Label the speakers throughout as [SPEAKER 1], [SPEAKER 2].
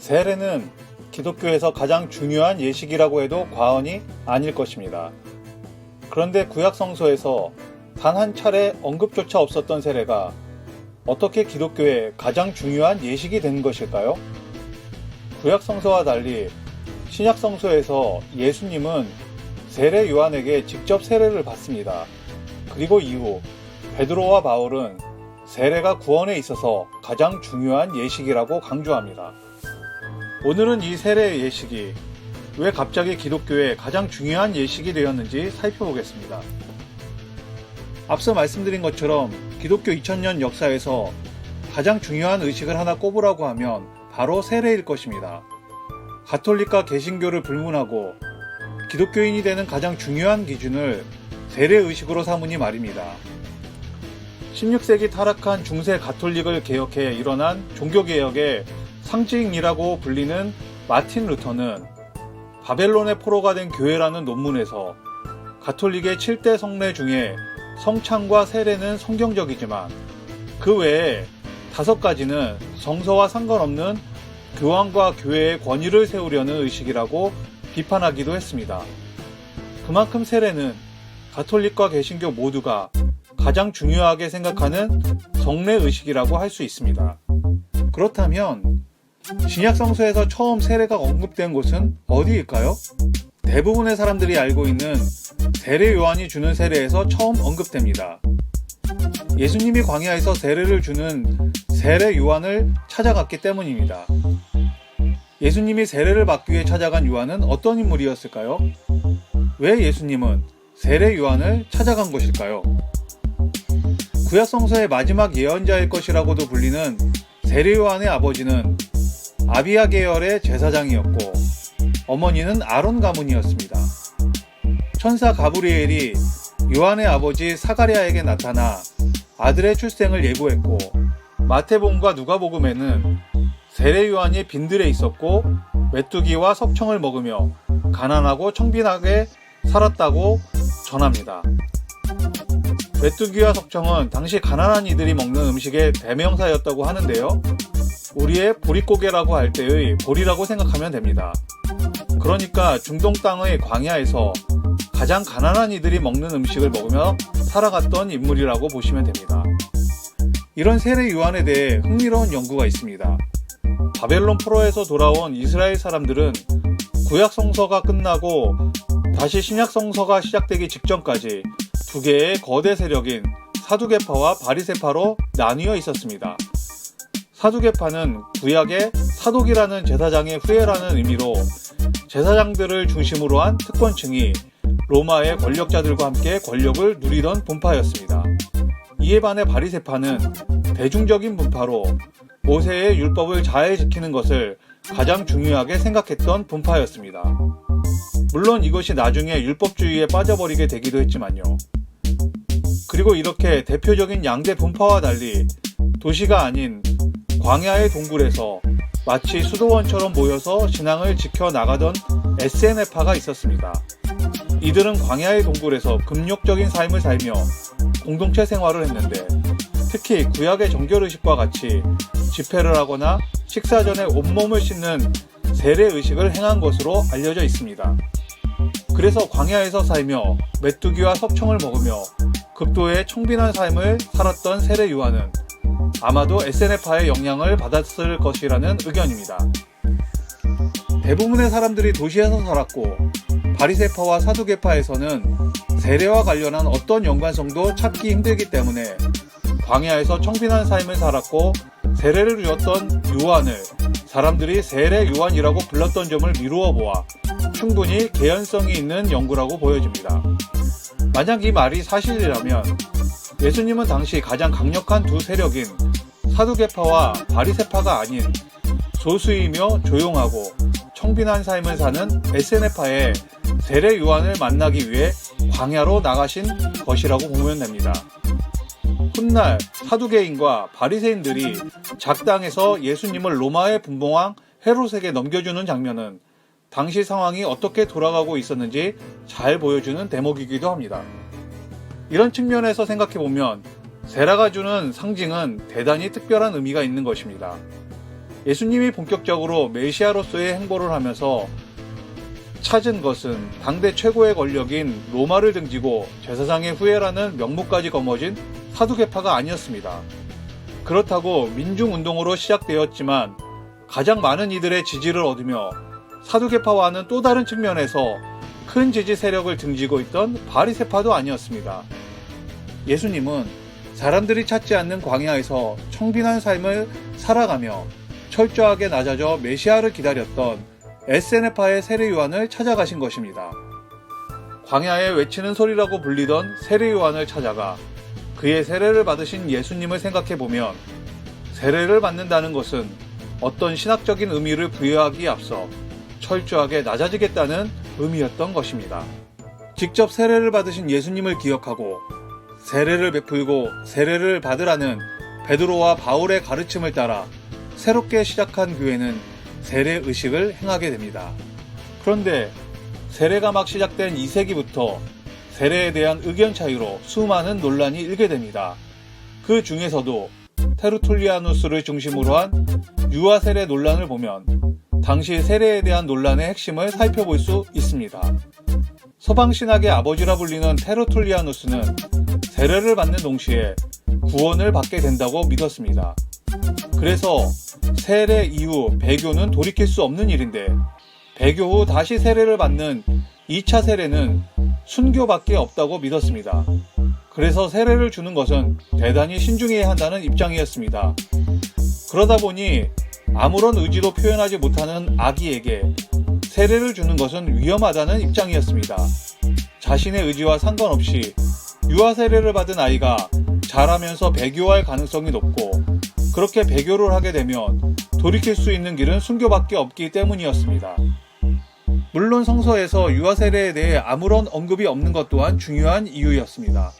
[SPEAKER 1] 세례는 기독교에서 가장 중요한 예식이라고 해도 과언이 아닐 것입니다. 그런데 구약 성서에서 단 한 차례 언급조차 없었던 세례가 어떻게 기독교의 가장 중요한 예식이 된 것일까요? 구약 성서와 달리 신약 성서에서 예수님은 세례 요한에게 직접 세례를 받습니다. 그리고 이후 베드로와 바울은 세례가 구원에 있어서 가장 중요한 예식이라고 강조합니다. 오늘은 이 세례 예식이 왜 갑자기 기독교의 가장 중요한 예식이 되었는지 살펴보겠습니다. 앞서 말씀드린 것처럼 기독교 2000년 역사에서 가장 중요한 의식을 하나 꼽으라고 하면 바로 세례일 것입니다. 가톨릭과 개신교를 불문하고 기독교인이 되는 가장 중요한 기준을 세례 의식으로 삼으니 말입니다. 16세기 타락한 중세 가톨릭을 개혁해 일어난 종교개혁의 상징이라고 불리는 마틴 루터는 바벨론의 포로가 된 교회라는 논문에서 가톨릭의 7대 성례 중에 성찬과 세례는 성경적이지만 그 외에 5가지는 성서와 상관없는 교황과 교회의 권위를 세우려는 의식이라고 비판하기도 했습니다. 그만큼 세례는 가톨릭과 개신교 모두가 가장 중요하게 생각하는 성례 의식이라고 할 수 있습니다. 그렇다면 신약 성서에서 처음 세례가 언급된 곳은 어디일까요? 대부분의 사람들이 알고 있는 세례 요한이 주는 세례에서 처음 언급됩니다. 예수님이 광야에서 세례를 주는 세례 요한을 찾아갔기 때문입니다. 예수님이 세례를 받기 위해 찾아간 요한은 어떤 인물이었을까요? 왜 예수님은 세례 요한을 찾아간 것일까요? 구약 성서의 마지막 예언자일 것이라고도 불리는 세례 요한의 아버지는 아비야 계열의 제사장이었고 어머니는 아론 가문이었습니다. 천사 가브리엘이 요한의 아버지 사가랴에게 나타나 아들의 출생을 예고했고 마태복음과 누가복음에는 세례 요한이 빈들에 있었고 메뚜기와 석청을 먹으며 가난하고 청빈하게 살았다고 전합니다. 메뚜기와 석청은 당시 가난한 이들이 먹는 음식의 대명사였다고 하는데요. 우리의 보릿고개라고 할 때의 보리라고 생각하면 됩니다. 그러니까 중동 땅의 광야에서 가장 가난한 이들이 먹는 음식을 먹으며 살아갔던 인물이라고 보시면 됩니다. 이런 세례 요한에 대해 흥미로운 연구가 있습니다. 바벨론 포로에서 돌아온 이스라엘 사람들은 구약 성서가 끝나고 다시 신약 성서가 시작되기 직전까지 두 개의 거대 세력인 사두개파와 바리새파로 나뉘어 있었습니다. 사두개파는 구약의 사독이라는 제사장의 후예라는 의미로 제사장들을 중심으로 한 특권층이 로마의 권력자들과 함께 권력을 누리던 분파였습니다. 이에 반해 바리새파는 대중적인 분파로 모세의 율법을 잘 지키는 것을 가장 중요하게 생각했던 분파였습니다. 물론 이것이 나중에 율법주의에 빠져버리게 되기도 했지만요. 그리고 이렇게 대표적인 양대 분파와 달리 도시가 아닌 광야의 동굴에서 마치 수도원처럼 모여서 신앙을 지켜나가던 SNF파가 있었습니다. 이들은 광야의 동굴에서 금욕적인 삶을 살며 공동체 생활을 했는데 특히 구약의 정결의식과 같이 집회를 하거나 식사 전에 온몸을 씻는 세례의식을 행한 것으로 알려져 있습니다. 그래서 광야에서 살며 메뚜기와 석청을 먹으며 극도의 청빈한 삶을 살았던 세례 요한은 아마도 SNF파의 영향을 받았을 것이라는 의견입니다. 대부분의 사람들이 도시에서 살았고 바리새파와 사두개파에서는 세례와 관련한 어떤 연관성도 찾기 힘들기 때문에 광야에서 청빈한 삶을 살았고 세례를 주었던 요한을 사람들이 세례 요한이라고 불렀던 점을 미루어 보아 충분히 개연성이 있는 연구라고 보여집니다. 만약 이 말이 사실이라면 예수님은 당시 가장 강력한 두 세력인 사두개파와 바리새파가 아닌 소수이며 조용하고 청빈한 삶을 사는 SNF파의 세례 요한을 만나기 위해 광야로 나가신 것이라고 보면 됩니다. 훗날 사두개인과 바리새인들이 작당에서 예수님을 로마의 분봉왕 헤롯에게 넘겨주는 장면은 당시 상황이 어떻게 돌아가고 있었는지 잘 보여주는 대목이기도 합니다. 이런 측면에서 생각해보면 세례가 주는 상징은 대단히 특별한 의미가 있는 것입니다. 예수님이 본격적으로 메시아로서의 행보를 하면서 찾은 것은 당대 최고의 권력인 로마를 등지고 제사장의 후예라는 명목까지 거머쥔 사두개파가 아니었습니다. 그렇다고 민중운동으로 시작되었지만 가장 많은 이들의 지지를 얻으며 사두개파와는 또 다른 측면에서 큰 지지 세력을 등지고 있던 바리새파도 아니었습니다. 예수님은 사람들이 찾지 않는 광야에서 청빈한 삶을 살아가며 철저하게 낮아져 메시아를 기다렸던 에세네파의 세례 요한을 찾아가신 것입니다. 광야에 외치는 소리라고 불리던 세례 요한을 찾아가 그의 세례를 받으신 예수님을 생각해보면 세례를 받는다는 것은 어떤 신학적인 의미를 부여하기에 앞서 철저하게 낮아지겠다는 의미였던 것입니다. 직접 세례를 받으신 예수님을 기억하고 세례를 베풀고 세례를 받으라는 베드로와 바울의 가르침을 따라 새롭게 시작한 교회는 세례 의식을 행하게 됩니다. 그런데 세례가 막 시작된 2세기부터 세례에 대한 의견 차이로 수많은 논란이 일게 됩니다. 그 중에서도 테르툴리아누스를 중심으로 한 유아 세례 논란을 보면 당시 세례에 대한 논란의 핵심을 살펴볼 수 있습니다. 서방 신학의 아버지라 불리는 테르툴리아누스는 세례를 받는 동시에 구원을 받게 된다고 믿었습니다. 그래서 세례 이후 배교는 돌이킬 수 없는 일인데 배교 후 다시 세례를 받는 2차 세례는 순교밖에 없다고 믿었습니다. 그래서 세례를 주는 것은 대단히 신중해야 한다는 입장이었습니다. 그러다 보니 아무런 의지도 표현하지 못하는 아기에게 세례를 주는 것은 위험하다는 입장이었습니다. 자신의 의지와 상관없이 유아 세례를 받은 아이가 자라면서 배교할 가능성이 높고 그렇게 배교를 하게 되면 돌이킬 수 있는 길은 순교밖에 없기 때문이었습니다. 물론 성서에서 유아 세례에 대해 아무런 언급이 없는 것 또한 중요한 이유였습니다.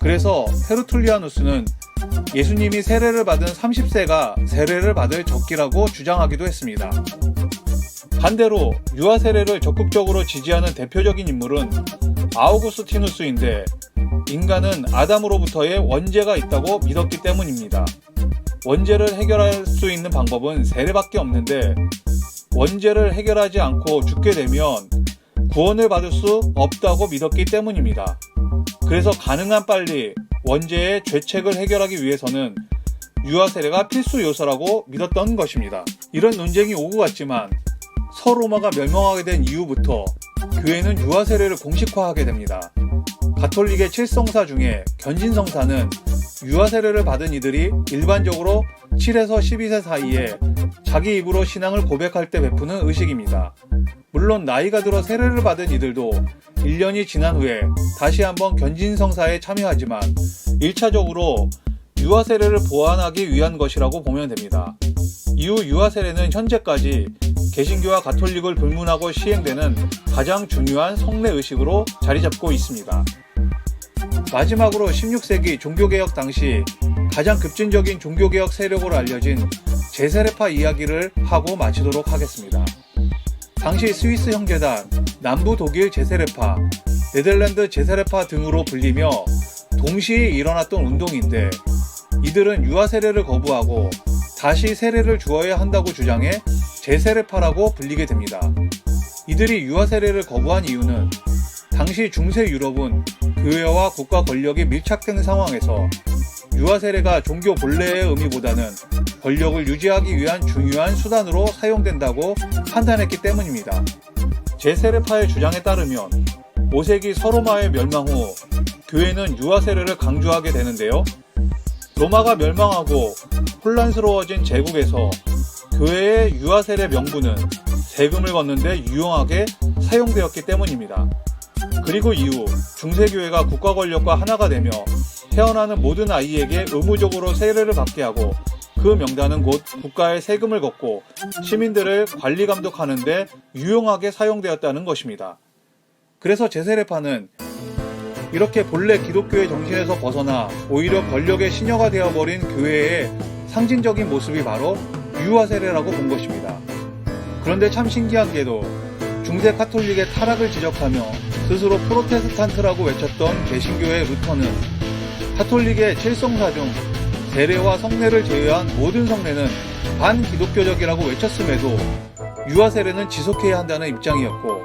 [SPEAKER 1] 그래서 테르툴리아누스는 예수님이 세례를 받은 30세가 세례를 받을 적기라고 주장하기도 했습니다. 반대로 유아 세례를 적극적으로 지지하는 대표적인 인물은 아우구스티누스인데 인간은 아담으로부터의 원죄가 있다고 믿었기 때문입니다. 원죄를 해결할 수 있는 방법은 세례밖에 없는데 원죄를 해결하지 않고 죽게 되면 구원을 받을 수 없다고 믿었기 때문입니다. 그래서 가능한 빨리 원죄의 죄책을 해결하기 위해서는 유아 세례가 필수 요소라고 믿었던 것입니다. 이런 논쟁이 오고 갔지만 서로마가 멸망하게 된 이후부터 교회는 유아 세례를 공식화하게 됩니다. 가톨릭의 7성사 중에 견진성사는 유아 세례를 받은 이들이 일반적으로 7에서 12세 사이에 자기 입으로 신앙을 고백할 때 베푸는 의식입니다. 물론 나이가 들어 세례를 받은 이들도 1년이 지난 후에 다시 한번 견진성사에 참여하지만 1차적으로 유아 세례를 보완하기 위한 것이라고 보면 됩니다. 이후 유아 세례는 현재까지 개신교와 가톨릭을 불문하고 시행되는 가장 중요한 성례 의식으로 자리 잡고 있습니다. 마지막으로 16세기 종교개혁 당시 가장 급진적인 종교개혁 세력으로 알려진 제세례파 이야기를 하고 마치도록 하겠습니다. 당시 스위스 형제단, 남부 독일 제세례파, 네덜란드 제세례파 등으로 불리며 동시에 일어났던 운동인데 이들은 유아 세례를 거부하고 다시 세례를 주어야 한다고 주장해 제세례파라고 불리게 됩니다. 이들이 유아 세례를 거부한 이유는 당시 중세 유럽은 교회와 국가 권력이 밀착된 상황에서 유아 세례가 종교 본래의 의미보다는 권력을 유지하기 위한 중요한 수단으로 사용된다고 판단했기 때문입니다. 제세례파의 주장에 따르면 5세기 서로마의 멸망 후 교회는 유아 세례를 강조하게 되는데요. 로마가 멸망하고 혼란스러워진 제국에서 교회의 유아 세례 명분은 세금을 걷는데 유용하게 사용되었기 때문입니다. 그리고 이후 중세교회가 국가 권력과 하나가 되며 태어나는 모든 아이에게 의무적으로 세례를 받게 하고 그 명단은 곧 국가의 세금을 걷고 시민들을 관리 감독하는 데 유용하게 사용되었다는 것입니다. 그래서 제세례파는 이렇게 본래 기독교의 정신에서 벗어나 오히려 권력의 시녀가 되어버린 교회의 상징적인 모습이 바로 유아 세례라고 본 것입니다. 그런데 참 신기하게도 중세 카톨릭의 타락을 지적하며 스스로 프로테스탄트라고 외쳤던 개신교의 루터는 카톨릭의 7성사 중 세례와 성례를 제외한 모든 성례는 반기독교적이라고 외쳤음에도 유아 세례는 지속해야 한다는 입장이었고,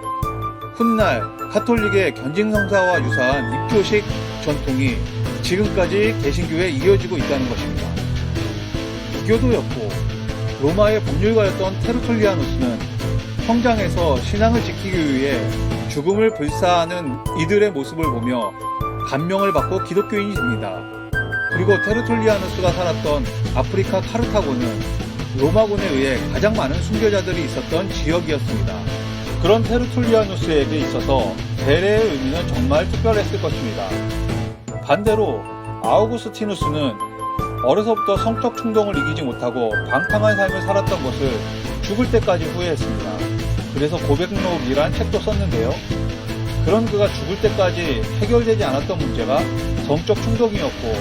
[SPEAKER 1] 훗날 가톨릭의 견직성사와 유사한 입교식 전통이 지금까지 개신교에 이어지고 있다는 것입니다. 기교도였고 로마의 법률가였던 테르툴리아누스는 성장해서 신앙을 지키기 위해 죽음을 불사하는 이들의 모습을 보며 감명을 받고 기독교인이 됩니다. 그리고 테르툴리아누스가 살았던 아프리카 카르타고는 로마군에 의해 가장 많은 순교자들이 있었던 지역이었습니다. 그런 테르툴리아누스에게 있어서 세례의 의미는 정말 특별했을 것입니다. 반대로 아우구스티누스는 어려서부터 성적 충동을 이기지 못하고 방탕한 삶을 살았던 것을 죽을 때까지 후회했습니다. 그래서 고백록이란 책도 썼는데요. 그런 그가 죽을 때까지 해결되지 않았던 문제가 성적 충동이었고,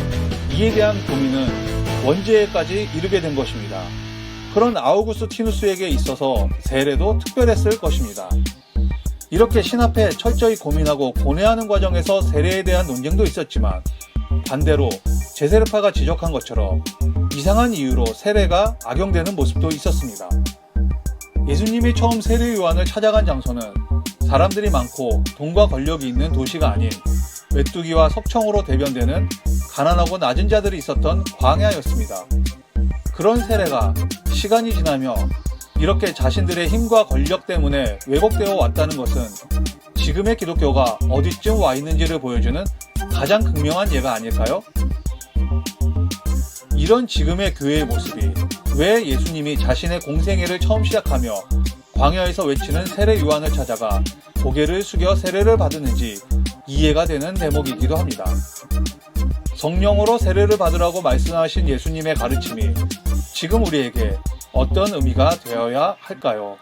[SPEAKER 1] 이에 대한 고민은 원죄까지 이르게 된 것입니다. 그런 아우구스티누스에게 있어서 세례도 특별했을 것입니다. 이렇게 신 앞에 철저히 고민하고 고뇌하는 과정에서 세례에 대한 논쟁도 있었지만, 반대로 제세르파가 지적한 것처럼 이상한 이유로 세례가 악용되는 모습도 있었습니다. 예수님이 처음 세례 요한을 찾아간 장소는 사람들이 많고 돈과 권력이 있는 도시가 아닌 메뚜기와 석청으로 대변되는 가난하고 낮은 자들이 있었던 광야였습니다. 그런 세례가 시간이 지나며 이렇게 자신들의 힘과 권력 때문에 왜곡되어 왔다는 것은 지금의 기독교가 어디쯤 와 있는지를 보여주는 가장 극명한 예가 아닐까요? 이런 지금의 교회의 모습이 왜 예수님이 자신의 공생애를 처음 시작하며 광야에서 외치는 세례 요한을 찾아가 고개를 숙여 세례를 받았는지 이해가 되는 대목이기도 합니다. 성령으로 세례를 받으라고 말씀하신 예수님의 가르침이 지금 우리에게 어떤 의미가 되어야 할까요?